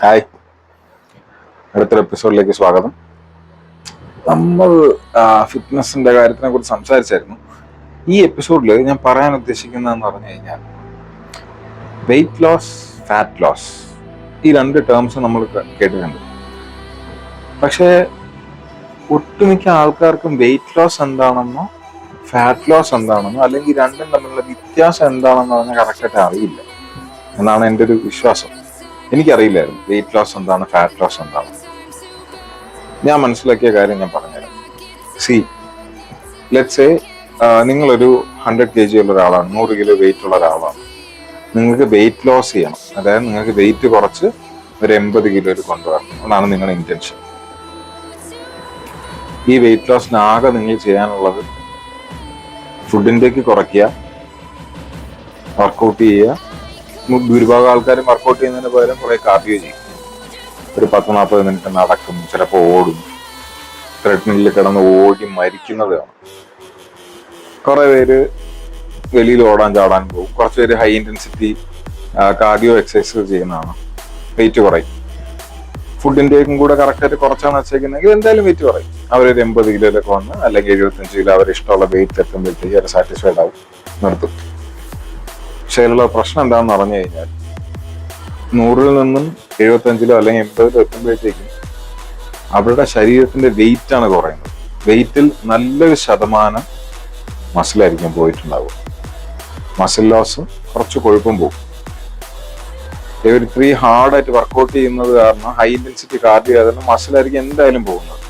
Hi, അടുത്തൊരു എപ്പിസോഡിലേക്ക് സ്വാഗതം. നമ്മൾ ഫിറ്റ്നസിന്റെ കാര്യത്തിനെ കുറിച്ച് സംസാരിച്ചായിരുന്നു. ഈ എപ്പിസോഡിൽ ഞാൻ പറയാൻ ഉദ്ദേശിക്കുന്നതെന്ന് പറഞ്ഞു കഴിഞ്ഞാൽ വെയിറ്റ് ലോസ്, ഫാറ്റ് ലോസ്, ഈ രണ്ട് ടേംസ് നമ്മൾ കേട്ടിട്ടുണ്ട്. പക്ഷേ ഒട്ടുമിക്ക ആൾക്കാർക്കും വെയിറ്റ് ലോസ് എന്താണെന്നോ ഫാറ്റ് ലോസ് എന്താണെന്നോ അല്ലെങ്കിൽ രണ്ടും തമ്മിലുള്ള വ്യത്യാസം എന്താണെന്ന് പറഞ്ഞാൽ കറക്റ്റായിട്ട് അറിയില്ല എന്നാണ് എൻ്റെ ഒരു വിശ്വാസം. എനിക്കറിയില്ലായിരുന്നു വെയിറ്റ് ലോസ് എന്താണ്, ഫാറ്റ് ലോസ് എന്താണ്. ഞാൻ മനസ്സിലാക്കിയ കാര്യം ഞാൻ പറഞ്ഞുതരാം. സി, ലെറ്റ്സ് സേ നിങ്ങളൊരു 100 kg ഉള്ള ഒരാളാണ്, 100 കിലോ വെയിറ്റ് ഉള്ള ഒരാളാണ്. നിങ്ങൾക്ക് വെയിറ്റ് ലോസ് ചെയ്യണം, അതായത് നിങ്ങൾക്ക് വെയിറ്റ് കുറച്ച് ഒരു 80 കിലോയിൽ കൊണ്ടുവരണം എന്നാണ് നിങ്ങളുടെ ഇന്റൻഷൻ. ഈ വെയിറ്റ് ലോസിനാകെ നിങ്ങൾ ചെയ്യാനുള്ളത് ഫുഡ് ഇൻടേക്ക് കുറയ്ക്കുക, വർക്കൗട്ട് ചെയ്യുക. ഭൂരിഭാഗം ആൾക്കാരും വർക്കൗട്ട് ചെയ്യുന്നതിന് പകരം കുറെ കാർഡിയോ ചെയ്യും. ഒരു 10-40 മിനിറ്റ് നടക്കും, ചിലപ്പോൾ ഓടും, ത്രെഡ്മില്ലിൽ കിടന്ന് ഓടി മരിക്കുന്നത് കാണും. കുറെ പേര് വെളിയിൽ ഓടാൻ ചാടാൻ പോകും, കുറച്ച് പേര് ഹൈ ഇന്റൻസിറ്റി കാർഡിയോ എക്സസൈസ് ചെയ്യുന്നതാണ്. വെയിറ്റ് കുറയും. ഫുഡ് ഇൻടേക്കും കൂടെ കറക്റ്റായിട്ട് കുറച്ചാണ് വെച്ചേക്കുന്നെങ്കിൽ എന്തായാലും വെയിറ്റ് കുറയും. അവരൊരു 80 കിലോയിലൊക്കെ വന്ന് അല്ലെങ്കിൽ 75 കിലോ അവർ ഇഷ്ടമുള്ള വെയിറ്റ് എത്തുമ്പോഴത്തേക്ക് അവർ സാറ്റിസ്ഫൈഡ് ആവും, നിർത്തും. പക്ഷേ അതിലുള്ള പ്രശ്നം എന്താണെന്ന് പറഞ്ഞു കഴിഞ്ഞാൽ 100-ൽ നിന്നും 75-ലോ അല്ലെങ്കിൽ 80-ലോ എത്തുമ്പോഴത്തേക്കും അവരുടെ ശരീരത്തിന്റെ വെയിറ്റ് ആണ് കുറയുന്നത്. വെയിറ്റിൽ നല്ലൊരു ശതമാനം മസിലായിരിക്കും പോയിട്ടുണ്ടാവുക. മസിൽ ലോസും കുറച്ച് കൊഴുപ്പും പോകും. ഇവർ ഇത്രയും ഹാർഡായിട്ട് വർക്കൗട്ട് ചെയ്യുന്നത് കാരണം ഹൈ ഇന്റൻസിറ്റി കാർഡിയോ ആയതുകൊണ്ട് മസിലായിരിക്കും എന്തായാലും പോകുന്നത്.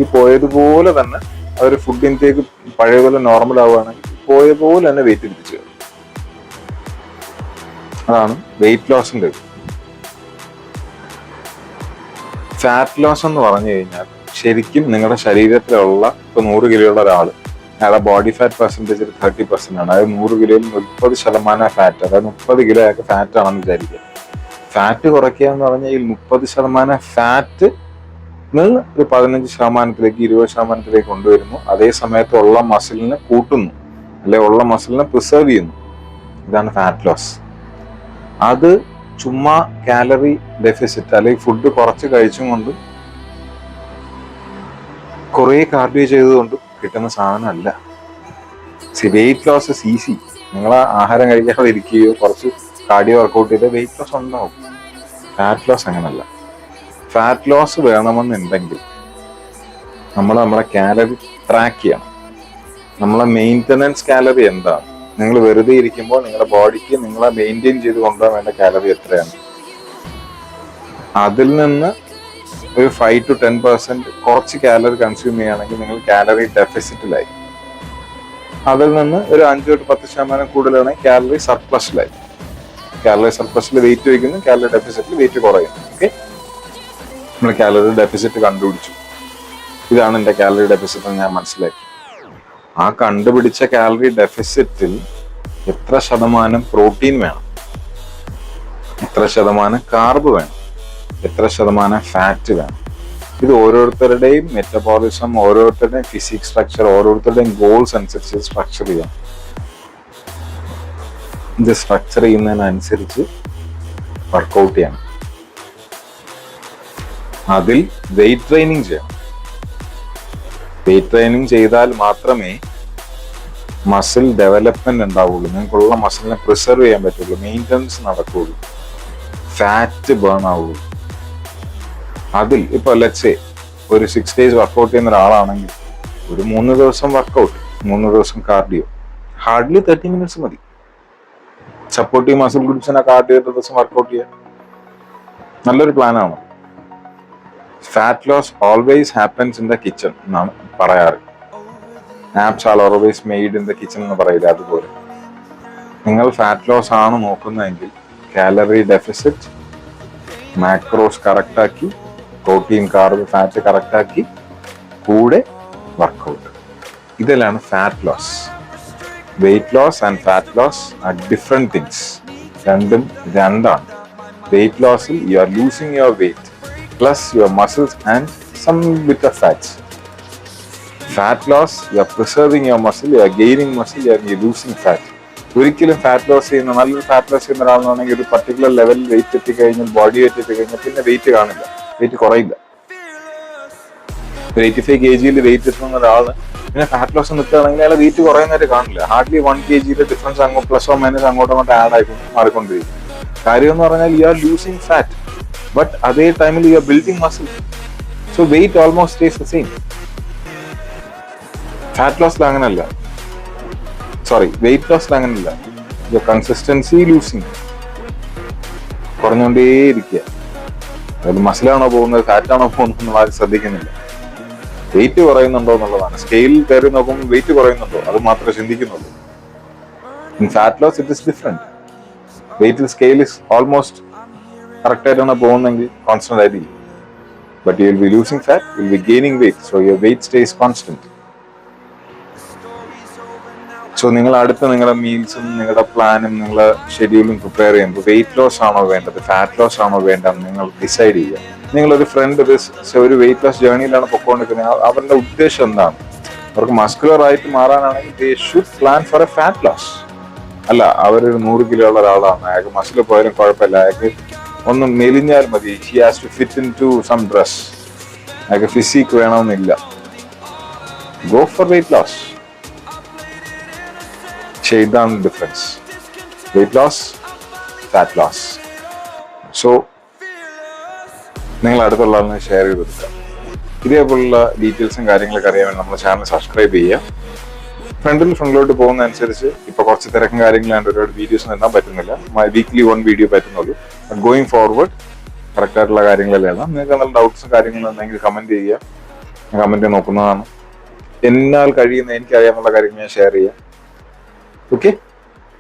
ഈ പോയതുപോലെ തന്നെ അവർ ഫുഡ് ഇൻടേക്ക് പഴയപോലെ നോർമൽ ആവുകയാണെങ്കിൽ പോയ പോലെ തന്നെ വെയിറ്റ് തിരിച്ചു കയറും. അതാണ് വെയിറ്റ് ലോസിന്റെ. ഫാറ്റ് ലോസ് എന്ന് പറഞ്ഞു കഴിഞ്ഞാൽ ശരിക്കും നിങ്ങളുടെ ശരീരത്തിലുള്ള ഇപ്പൊ 100 കിലോ ഉള്ള ഒരാൾ, അയാളുടെ ബോഡി ഫാറ്റ് പെർസെൻറ്റേജ് ഒരു 30% ആണ്. അതായത് 100 കിലോയിൽ 30% ഫാറ്റ്, അതായത് 30 കിലോ ആയൊക്കെ ഫാറ്റ് ആണെന്ന് വിചാരിക്കുക. ഫാറ്റ് കുറയ്ക്കുക എന്ന് പറഞ്ഞാൽ ഈ 30% ഫാറ്റ് ഒരു 15%-ലേക്ക് 20%-ലേക്ക് കൊണ്ടുവരുന്നു. അതേ സമയത്ത് ഉള്ള മസിലിനെ കൂട്ടുന്നു, അല്ലെ ഉള്ള മസിലിനെ പ്രിസർവ് ചെയ്യുന്നു. ഇതാണ് ഫാറ്റ് ലോസ്. അത് ചുമ്മാ കാലറി ഡെഫിസിറ്റ് അല്ലെങ്കിൽ ഫുഡ് കുറച്ച് കഴിച്ചും കൊണ്ടും കുറെ കാർഡിയോ ചെയ്തുകൊണ്ടും കിട്ടുന്ന സാധനമല്ല. Weight loss is easy. നിങ്ങൾ ആഹാരം കഴിക്കാതെ ഇരിക്കുകയോ കുറച്ച് കാർഡിയോ വർക്കൗട്ട് ചെയ്ത് വെയിറ്റ് ലോസ് ഉണ്ടാവും. ഫാറ്റ് ലോസ് അങ്ങനല്ല. ഫാറ്റ് ലോസ് വേണമെന്നുണ്ടെങ്കിൽ നമ്മളെ കാലറി ട്രാക്ക് ചെയ്യണം. നമ്മളെ മെയിൻ്റനൻസ് കാലറി എന്താണ്? നിങ്ങൾ വെറുതെ ഇരിക്കുമ്പോൾ നിങ്ങളുടെ ബോഡിക്ക് നിങ്ങളെ മെയിൻറ്റെയിൻ ചെയ്ത് കൊണ്ടുപോകാൻ വേണ്ട കാലറി എത്രയാണ്? അതിൽ നിന്ന് ഒരു 5-10% കുറച്ച് കാലറി കൺസ്യൂം ചെയ്യുകയാണെങ്കിൽ നിങ്ങൾ കാലറി ഡെഫിസിറ്റിലായി. അതിൽ നിന്ന് ഒരു 5-10% കൂടുതലാണെങ്കിൽ കാലറി സർപ്ലസിലായി. കാലറി സർപ്ലസിൽ വെയിറ്റ് വയ്ക്കുന്നു, കാലറി ഡെഫിസിറ്റിൽ വെയിറ്റ് കുറയുന്നു. ഓക്കെ, നമ്മൾ കാലറി ഡെഫിസിറ്റ് കണ്ടുപിടിച്ചു. ഇതാണ് എൻ്റെ കാലറി ഡെഫിസിറ്റ് എന്ന് ഞാൻ മനസ്സിലാക്കി. ആ കണ്ടുപിടിച്ച കാലറി ഡെഫിസിറ്റിൽ എത്ര ശതമാനം പ്രോട്ടീൻ വേണം, എത്ര ശതമാനം കാർബ് വേണം, എത്ര ശതമാനം ഫാറ്റ് വേണം, ഇത് ഓരോരുത്തരുടെയും മെറ്റബോളിസം, ഓരോരുത്തരുടെയും ഫിസിക് സ്ട്രക്ചർ, ഓരോരുത്തരുടെയും ഗോൾസ് അനുസരിച്ച് സ്ട്രക്ചർ ചെയ്യാം. ഇത് സ്ട്രക്ചർ ചെയ്യുന്നതിനനുസരിച്ച് വർക്കൗട്ട് ചെയ്യണം. അതിൽ വെയിറ്റ് ട്രെയിനിങ് ചെയ്യണം. വെയിറ്റ് ട്രെയിനിങ് ചെയ്താൽ മാത്രമേ മസിൽ ഡെവലപ്മെന്റ് ഉണ്ടാവുള്ളൂ, നിങ്ങൾക്കുള്ള മസിലിനെ പ്രിസർവ് ചെയ്യാൻ പറ്റുള്ളൂ, മെയിൻ്റനൻസ് നടക്കുള്ളൂ, ഫാറ്റ് ബേൺ ആവുള്ളൂ. അതിൽ ഇപ്പൊ ലെറ്റ്സ് സേ ഒരു 6 days വർക്കൗട്ട് ചെയ്യുന്ന ഒരാളാണെങ്കിൽ ഒരു 3 ദിവസം വർക്കൗട്ട്, 3 ദിവസം കാർഡിയോ, ഹാർഡ്ലി 30 minutes മതി. സപ്പോർട്ടീവ് മസിൽ ഗ്രൂപ്പ്സിനെ കാർഡിയോ ദിവസം വർക്കൗട്ട് ചെയ്യാൻ നല്ലൊരു പ്ലാനാണ്. Fat loss always happens in the kitchen എന്നാണ് പറയാറ്. Abs are always made in the kitchen എന്ന് പറയില്ല, അതുപോലെ നിങ്ങൾ ഫാറ്റ് ലോസ് ആണ് നോക്കുന്നതെങ്കിൽ കാലറി ഡെഫിസിറ്റ്, മാക്രോസ് കറക്റ്റാക്കി, പ്രോട്ടീൻ, കാർബ്, ഫാറ്റ് കറക്റ്റാക്കി, കൂടെ വർക്കൗട്ട്. ഇതെല്ലാം fat loss. Weight loss and fat loss are different things. രണ്ടാണ്. വെയിറ്റ് ലോസിൽ you are losing your wait plus your muscles and some bit of fats. Fat loss, you are preserving your muscle, you are gaining muscle, you are losing fat. ഒരിക്കലും fat loss ചെയ്യുന്ന നല്ലൊരു fat loss ചെയ്യുന്ന ഒരാളാണെങ്കിൽ ഒരു particular ലെവലിൽ wait എത്തിക്കഴിഞ്ഞാൽ body weight എത്തിക്കഴിഞ്ഞാൽ പിന്നെ വെയിറ്റ് കാണില്ല, വെയിറ്റ് കുറയില്ല. 85 kg വെയിറ്റ് എത്തുന്ന ഒരാള് പിന്നെ ഫാറ്റ് ലോസ് നിൽക്കുകയാണെങ്കിൽ അയാൾ വെയിറ്റ് കുറയുന്നതായിട്ട് കാണില്ല. ഹാർഡ്ലി 1 kg ഡിഫറൻസ് അങ്ങോട്ട് പ്ലസ് ഓർ മൈനസ് അങ്ങോട്ടും ആഡ് ആയി മാറിക്കൊണ്ടിരിക്കും. കാര്യം എന്ന് പറഞ്ഞാൽ you are losing fat, but അതേ ടൈമിൽ you are building muscle. So weight almost stays the same. Fat ലോസിൽ അങ്ങനല്ല, സോറി വെയിറ്റ് ലോസിൽ അങ്ങനല്ല. കൺസിസ്റ്റൻസി ലൂസിങ്, കുറഞ്ഞുകൊണ്ടേയിരിക്കുക. അതായത് മസിലാണോ പോകുന്നത് ഫാറ്റാണോ പോകുന്നത് എന്നുള്ള ആരും ശ്രദ്ധിക്കുന്നില്ല. വെയിറ്റ് കുറയുന്നുണ്ടോ എന്നുള്ളതാണ്. സ്കെയിലിൽ കയറി നോക്കുമ്പോൾ വെയിറ്റ് കുറയുന്നുണ്ടോ അത് മാത്രമേ ചിന്തിക്കുന്നുള്ളൂ. In fat loss it is different. Weight scale is almost correct ആയിട്ടാണ് പോകുന്നെങ്കിൽ കോൺസ്റ്റന്റ് ആയിരിക്കും. But you will be losing fat, you will be gaining weight. So your weight stays constant. So നിങ്ങൾ അടുത്ത നിങ്ങളുടെ മീൽസും നിങ്ങളുടെ പ്ലാനും നിങ്ങളുടെ ഷെഡ്യൂളും പ്രിപ്പയർ ചെയ്യുമ്പോൾ വെയിറ്റ് ലോസ് ആണോ വേണ്ടത്, ഫാറ്റ് ലോസ് ആണോ വേണ്ടത് നിങ്ങൾ ഡിസൈഡ് ചെയ്യുക. നിങ്ങളൊരു ഫ്രണ്ട് ഒരു വെയിറ്റ് ലോസ് ജേർണിയിലാണ് പൊക്കോണ്ടിരിക്കുന്നത്, അവരുടെ ഉദ്ദേശം എന്താണ്? അവർക്ക് മസ്കുലർ ആയിട്ട് മാറാനാണെങ്കിൽ they should plan for a fat loss. അല്ല, അവരൊരു 100 കിലോ ഉള്ള ഒരാളാണ്, അയാൾക്ക് മസിൽ പോയാലും കുഴപ്പമില്ല, അയാൾക്ക് ഒന്ന് മെലിഞ്ഞാൽ മതി, he has to fit into some dress, അയാൾക്ക് ഫിസിക് വേണമെന്നില്ല, ഗോ ഫോർ വെയിറ്റ് ലോസ്. പക്ഷേ ഇതാണ് difference, weight loss, fat loss. So നിങ്ങൾ അടുത്തുള്ള ആളിനെ ഷെയർ ചെയ്ത് കൊടുക്കുക. ഇതേപോലുള്ള ഡീറ്റെയിൽസും കാര്യങ്ങളൊക്കെ അറിയാൻ വേണ്ടി നമ്മുടെ ചാനൽ സബ്സ്ക്രൈബ് ചെയ്യുക. ഫ്രണ്ടിലോട്ട് പോകുന്ന അനുസരിച്ച് ഇപ്പൊ കുറച്ച് തിരക്കും കാര്യങ്ങളാണ്ട് ഒരുപാട് വീഡിയോസ് ഇടാൻ പറ്റുന്നില്ല. വീക്ക്ലി 1 വീഡിയോ പറ്റുന്നുള്ളൂ. ബട്ട് ഗോയിങ് ഫോർവേഡ് കറക്റ്റ് ആയിട്ടുള്ള കാര്യങ്ങളെല്ലാം നിങ്ങൾക്ക് എന്തെങ്കിലും ഡൗട്ട്സും കാര്യങ്ങളും ഉണ്ടെങ്കിൽ കമന്റ് ചെയ്യുക, ഞാൻ കമന്റ് നോക്കുന്നതാണ്. എന്നാൽ കഴിയുന്ന എനിക്കറിയാവുന്ന കാര്യങ്ങൾ ഞാൻ ഷെയർ ചെയ്യാം. Okay,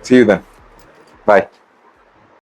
see you then, by.